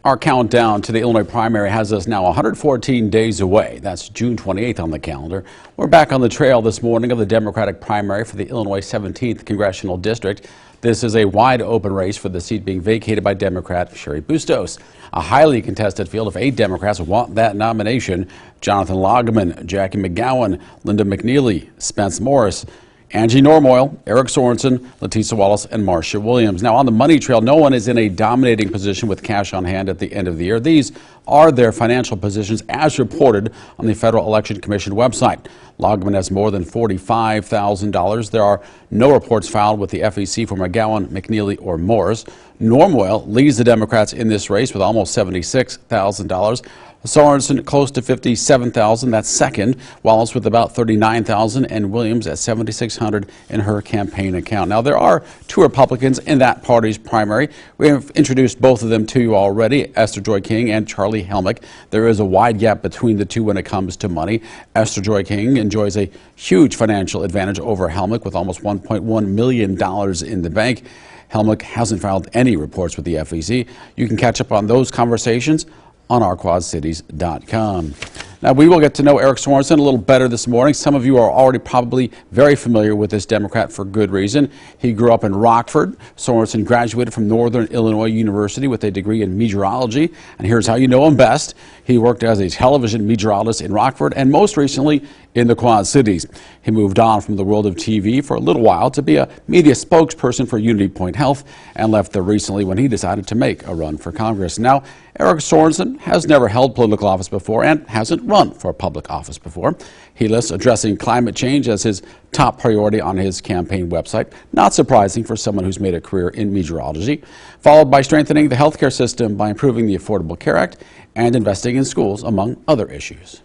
Our countdown to the Illinois primary has us now 114 days away. That's June 28th on the calendar. We're back on the trail this morning of the Democratic primary for the Illinois 17th Congressional District. This is a wide open race for the seat being vacated by Democrat Sherry Bustos. A highly contested field of 8 Democrats want that nomination. Jonathan Loggeman, Jackie McGowan, Linda McNeely, Spence Morris, Angie Normoyle, Eric Sorensen, Letisa Wallace, and Marcia Williams. Now, on the money trail, no one is in a dominating position with cash on hand at the end of the year. These are their financial positions as reported on the Federal Election Commission website. Loggeman has more than $45,000. There are no reports filed with the FEC for McGowan, McNeely, or Morris. Normoyle leads the Democrats in this race with almost $76,000. Sorensen close to $57,000, that's second. Wallace with about $39,000, and Williams at $7,600 in her campaign account. Now, there are 2 Republicans in that party's primary. We have introduced both of them to you already, Esther Joy King and Charlie Helmick. There is a wide gap between the 2 when it comes to money. Esther Joy King enjoys a huge financial advantage over Helmick with almost $1.1 million in the bank. Helmick hasn't filed any reports with the FEC. You can catch up on those conversations on ourquadcities.com. Now, we will get to know Eric Sorensen a little better this morning. Some of you are already probably very familiar with this Democrat for good reason. He grew up in Rockford. Sorensen graduated from Northern Illinois University with a degree in meteorology. And here's how you know him best. He worked as a television meteorologist in Rockford and most recently in the Quad Cities. He moved on from the world of TV for a little while to be a media spokesperson for Unity Point Health and left there recently when he decided to make a run for Congress. Now, Eric Sorensen has never held political office before and hasn't run for public office before. He lists addressing climate change as his top priority on his campaign website. Not surprising for someone who's made a career in meteorology. Followed by strengthening the healthcare system by improving the Affordable Care Act and investing in schools, among other issues.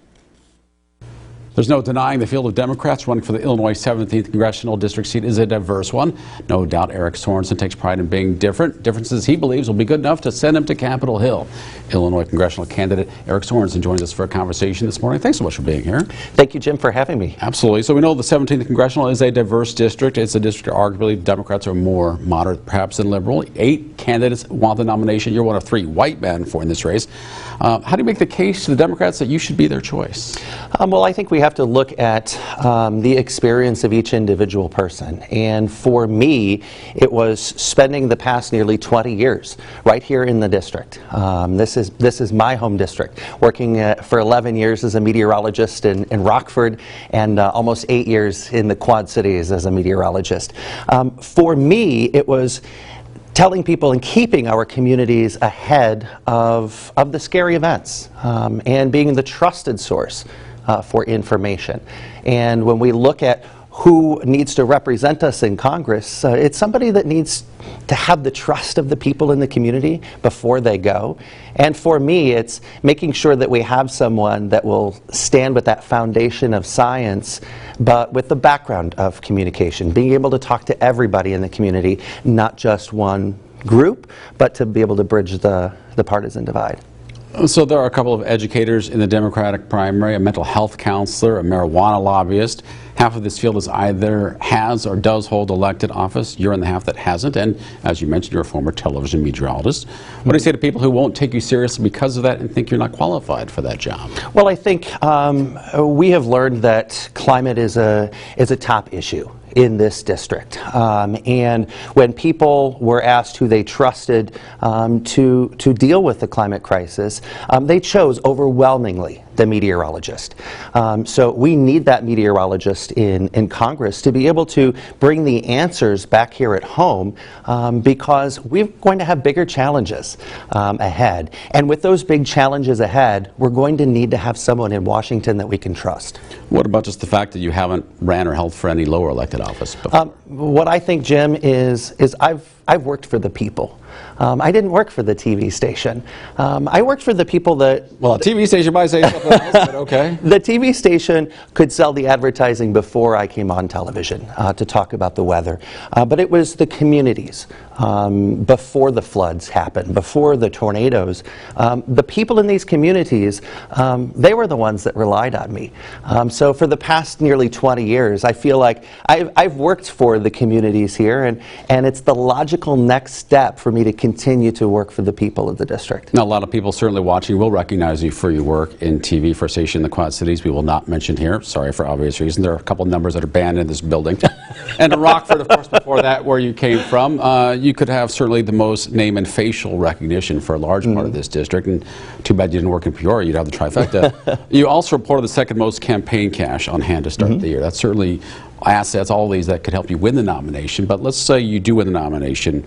There's no denying the field of Democrats running for the Illinois 17th Congressional District seat is a diverse one. No doubt Eric Sorensen takes pride in being different. Differences he believes will be good enough to send him to Capitol Hill. Illinois congressional candidate Eric Sorensen joins us for a conversation this morning. Thanks so much for being here. Thank you, Jim, for having me. Absolutely. So we know the 17th Congressional is a diverse district. It's a district arguably Democrats are more moderate perhaps than liberal. 8 candidates want the nomination. You're one of 3 white men in this race. How do you make the case to the Democrats that you should be their choice? Well, I think we have to look at the experience of each individual person. And for me, it was spending the past nearly 20 years right here in the district. This is my home district, working for 11 years as a meteorologist in Rockford and almost 8 years in the Quad Cities as a meteorologist. For me, it was telling people and keeping our communities ahead of the scary events and being the trusted source for information. And when we look at who needs to represent us in Congress, it's somebody that needs to have the trust of the people in the community before they go. And for me, it's making sure that we have someone that will stand with that foundation of science, but with the background of communication, being able to talk to everybody in the community, not just one group, but to be able to bridge the partisan divide. So there are a couple of educators in the Democratic primary, a mental health counselor, a marijuana lobbyist. Half of this field is either has or does hold elected office. You're in the half that hasn't. And as you mentioned, you're a former television meteorologist. What do you say to people who won't take you seriously because of that and think you're not qualified for that job? Well, I think we have learned that climate is a top issue in this district. And when people were asked who they trusted to deal with the climate crisis, they chose overwhelmingly the meteorologist. So we need that meteorologist in Congress to be able to bring the answers back here at home because we're going to have bigger challenges ahead. And with those big challenges ahead, we're going to need to have someone in Washington that we can trust. What about just the fact that you haven't ran or held for any lower elected office before? What I think, Jim, is I've worked for the people. I didn't work for the TV station. I worked for the people that... Well, a TV station might say something else, but okay. The TV station could sell the advertising before I came on television to talk about the weather. But it was the communities before the floods happened, before the tornadoes. The people in these communities, they were the ones that relied on me. So for the past nearly 20 years, I feel like I've worked for the communities here, and it's the logical next step for me to continue to work for the people of the district. Now, a lot of people certainly watching will recognize you for your work in TV for a station in the Quad Cities. We will not mention here, sorry, for obvious reasons. There are a couple numbers that are banned in this building. And in Rockford, of course, before that, where you came from, you could have certainly the most name and facial recognition for a large part of this district. And too bad you didn't work in Peoria. You'd have the trifecta. You also reported the second most campaign cash on hand to start the year. That's certainly assets, all these that could help you win the nomination. But let's say you do win the nomination.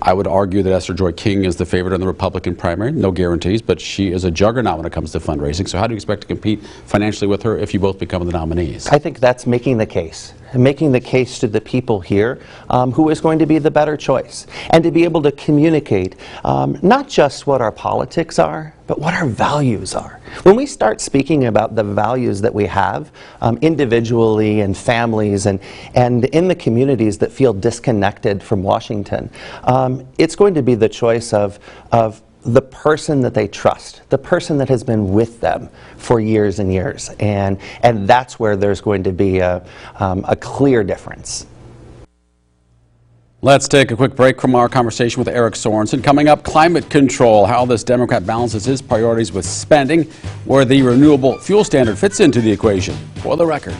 I would argue that Esther Joy King is the favorite in the Republican primary. No guarantees, but she is a juggernaut when it comes to fundraising. So how do you expect to compete financially with her if you both become the nominees? I think that's making the case. Making the case to the people here who is going to be the better choice. And to be able to communicate not just what our politics are, but what our values are. When we start speaking about the values that we have individually and families and in the communities that feel disconnected from Washington, it's going to be the choice of the person that they trust, the person that has been with them for years and years. And that's where there's going to be a clear difference. Let's take a quick break from our conversation with Eric Sorensen. Coming up, climate control, how this Democrat balances his priorities with spending, where the renewable fuel standard fits into the equation. For the record.